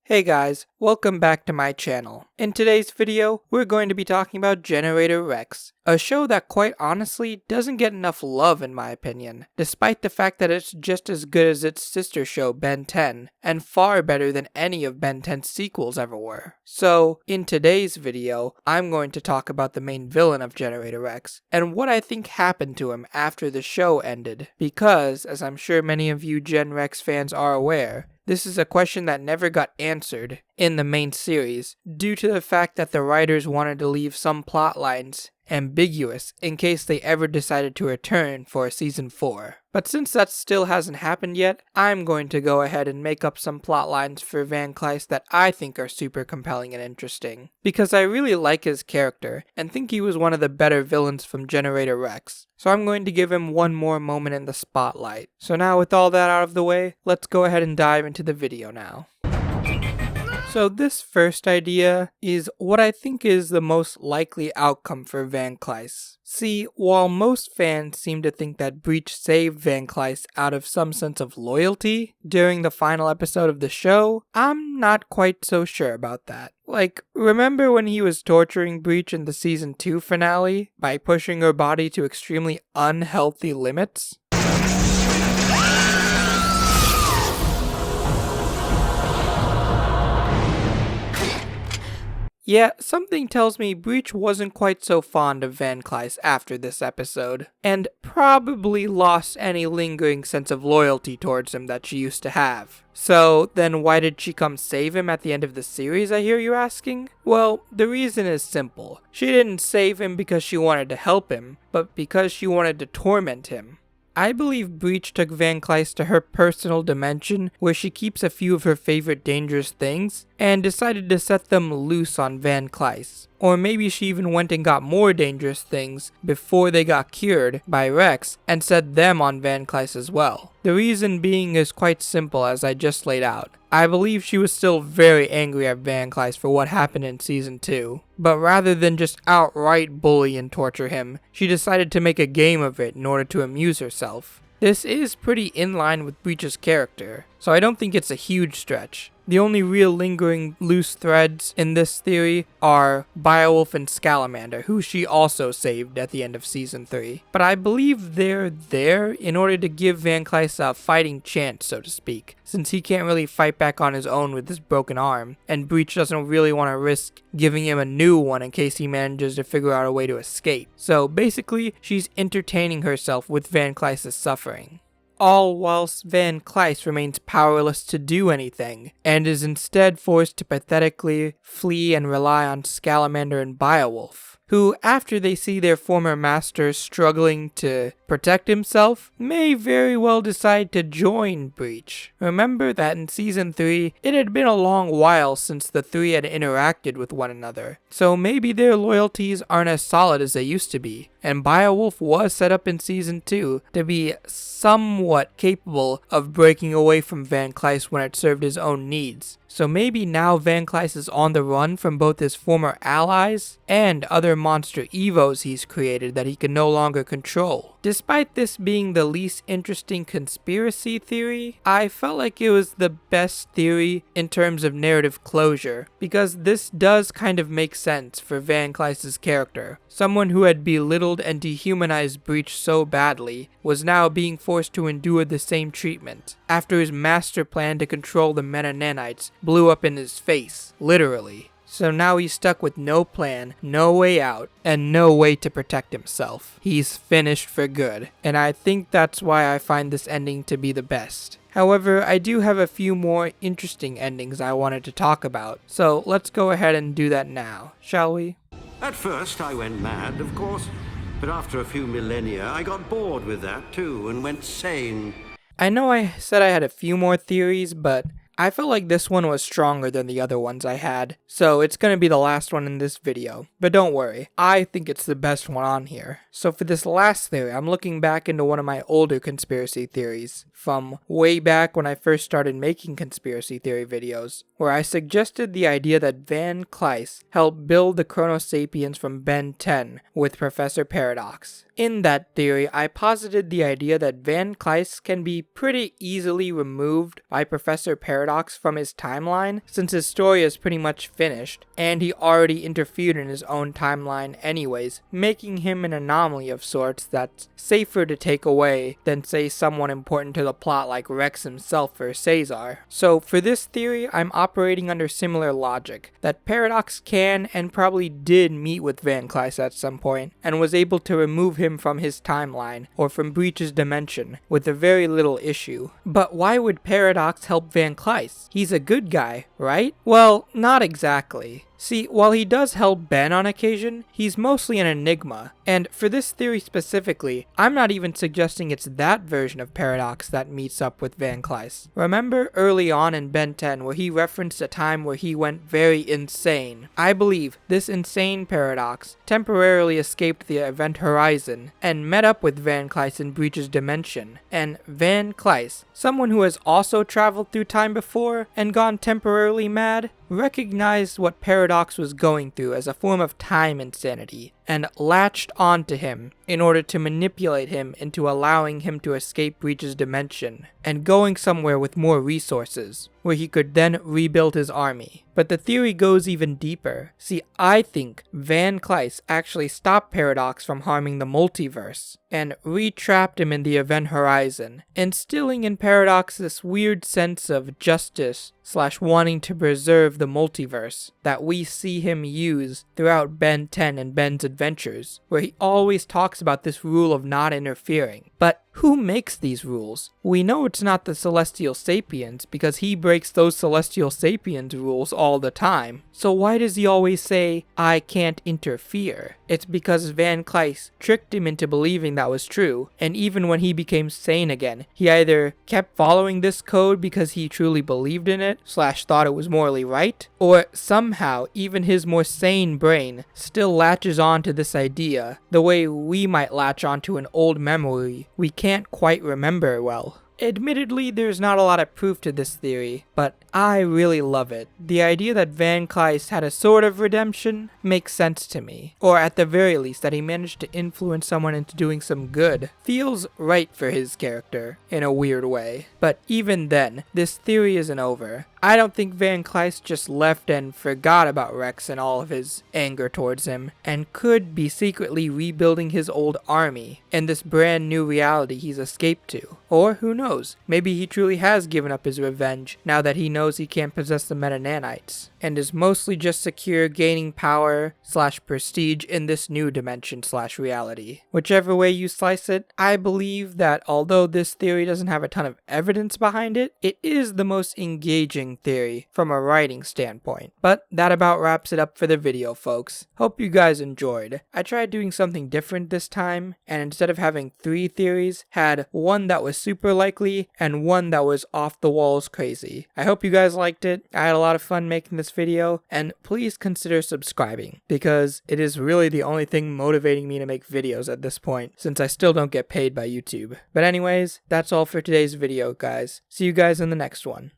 Hey guys, welcome back to my channel. In today's video, we're going to be talking about Generator Rex, a show that quite honestly doesn't get enough love in my opinion, despite the fact that it's just as good as its sister show Ben 10, and far better than any of Ben 10's sequels ever were. So, in today's video, I'm going to talk about the main villain of Generator Rex, and what I think happened to him after the show ended, because, as I'm sure many of you Gen Rex fans are aware, this is a question that never got answered in the main series, due to the fact that the writers wanted to leave some plot lines ambiguous in case they ever decided to return for a season 4. But since that still hasn't happened yet, I'm going to go ahead and make up some plot lines for Van Kleiss that I think are super compelling and interesting, because I really like his character and think he was one of the better villains from Generator Rex. So I'm going to give him one more moment in the spotlight. So now with all that out of the way, let's go ahead and dive into the video now. So this first idea is what I think is the most likely outcome for Van Kleiss. See, while most fans seem to think that Breach saved Van Kleiss out of some sense of loyalty during the final episode of the show, I'm not quite so sure about that. Like, remember when he was torturing Breach in the season 2 finale by pushing her body to extremely unhealthy limits? Yeah, something tells me Breach wasn't quite so fond of Van Kleiss after this episode, and probably lost any lingering sense of loyalty towards him that she used to have. So, then why did she come save him at the end of the series, I hear you asking? Well, the reason is simple. She didn't save him because she wanted to help him, but because she wanted to torment him. I believe Breach took Van Kleiss to her personal dimension where she keeps a few of her favorite dangerous things and decided to set them loose on Van Kleiss. Or maybe she even went and got more dangerous things before they got cured by Rex and set them on Van Kleiss as well. The reason being is quite simple as I just laid out. I believe she was still very angry at Van Kleiss for what happened in season 2. But rather than just outright bully and torture him, she decided to make a game of it in order to amuse herself. This is pretty in line with Breach's character, so I don't think it's a huge stretch. The only real lingering loose threads in this theory are Beowulf and Scalamander, who she also saved at the end of season 3. But I believe they're there in order to give Van Kleiss a fighting chance, so to speak, since he can't really fight back on his own with his broken arm, and Breach doesn't really want to risk giving him a new one in case he manages to figure out a way to escape. So basically, she's entertaining herself with Van Kleiss' suffering. All whilst Van Kleiss remains powerless to do anything, and is instead forced to pathetically flee and rely on Scalamander and Beowulf, who, after they see their former master struggling to protect himself, may very well decide to join Breach. Remember that in season 3, it had been a long while since the three had interacted with one another, so maybe their loyalties aren't as solid as they used to be, and Beowulf was set up in season 2 to be somewhat capable of breaking away from Van Kleiss when it served his own needs. So maybe now Van Kleiss is on the run from both his former allies and other monster evos he's created that he can no longer control. Despite this being the least interesting conspiracy theory, I felt like it was the best theory in terms of narrative closure, because this does kind of make sense for Van Kleiss' character. Someone who had belittled and dehumanized Breach so badly was now being forced to endure the same treatment, after his master plan to control the meta-nanites blew up in his face, literally. So now he's stuck with no plan, no way out, and no way to protect himself. He's finished for good, and I think that's why I find this ending to be the best. However, I do have a few more interesting endings I wanted to talk about, so let's go ahead and do that now, shall we? At first I went mad, of course, but after a few millennia I got bored with that too and went sane. I know I said I had a few more theories, but I felt like this one was stronger than the other ones I had, so it's gonna be the last one in this video. But don't worry, I think it's the best one on here. So for this last theory, I'm looking back into one of my older conspiracy theories, from way back when I first started making conspiracy theory videos, where I suggested the idea that Van Kleiss helped build the Chronosapiens from Ben 10 with Professor Paradox. In that theory, I posited the idea that Van Kleiss can be pretty easily removed by Professor Paradox Paradox from his timeline, since his story is pretty much finished, and he already interfered in his own timeline anyways, making him an anomaly of sorts that's safer to take away than, say, someone important to the plot like Rex himself or Caesar. So for this theory, I'm operating under similar logic, that Paradox can and probably did meet with Van Kleiss at some point, and was able to remove him from his timeline, or from Breach's dimension, with a very little issue. But why would Paradox help Van Kleiss? He's a good guy, right? Well, not exactly. See, while he does help Ben on occasion, he's mostly an enigma, and for this theory specifically, I'm not even suggesting it's that version of Paradox that meets up with Van Kleiss. Remember early on in Ben 10 where he referenced a time where he went very insane? I believe this insane Paradox temporarily escaped the event horizon and met up with Van Kleiss in Breach's dimension, and Van Kleiss, someone who has also traveled through time before and gone temporarily mad, recognized what Paradox was going through as a form of time insanity, and latched onto him in order to manipulate him into allowing him to escape Breach's dimension, and going somewhere with more resources, where he could then rebuild his army. But the theory goes even deeper. See, I think Van Kleiss actually stopped Paradox from harming the multiverse, and re-trapped him in the event horizon, instilling in Paradox this weird sense of justice / wanting to preserve the multiverse that we see him use throughout Ben 10 and Ben's adventures, where he always talks about this rule of not interfering. But who makes these rules? We know it's not the Celestial Sapiens, because he breaks those Celestial Sapiens rules all the time. So why does he always say, "I can't interfere"? It's because Van Kleiss tricked him into believing that was true, and even when he became sane again, he either kept following this code because he truly believed in it, / thought it was morally right, or somehow even his more sane brain still latches on to this idea, the way we might latch onto an old memory we can't quite remember well. Admittedly, there's not a lot of proof to this theory, but I really love it. The idea that Van Kleiss had a sort of redemption makes sense to me, or at the very least that he managed to influence someone into doing some good feels right for his character in a weird way. But even then, this theory isn't over. I don't think Van Kleiss just left and forgot about Rex and all of his anger towards him, and could be secretly rebuilding his old army in this brand new reality he's escaped to. Or who knows, maybe he truly has given up his revenge now that he knows he can't possess the meta-nanites, and is mostly just secure gaining power / prestige in this new dimension / reality. Whichever way you slice it, I believe that although this theory doesn't have a ton of evidence behind it, it is the most engaging theory from a writing standpoint. But that about wraps it up for the video, folks. Hope you guys enjoyed. I tried doing something different this time, and instead of having 3 theories, had one that was super likely and one that was off the walls crazy. I hope you guys liked it. I had a lot of fun making this video, and please consider subscribing, because it is really the only thing motivating me to make videos at this point, since I still don't get paid by YouTube. But anyways, that's all for today's video, guys. See you guys in the next one.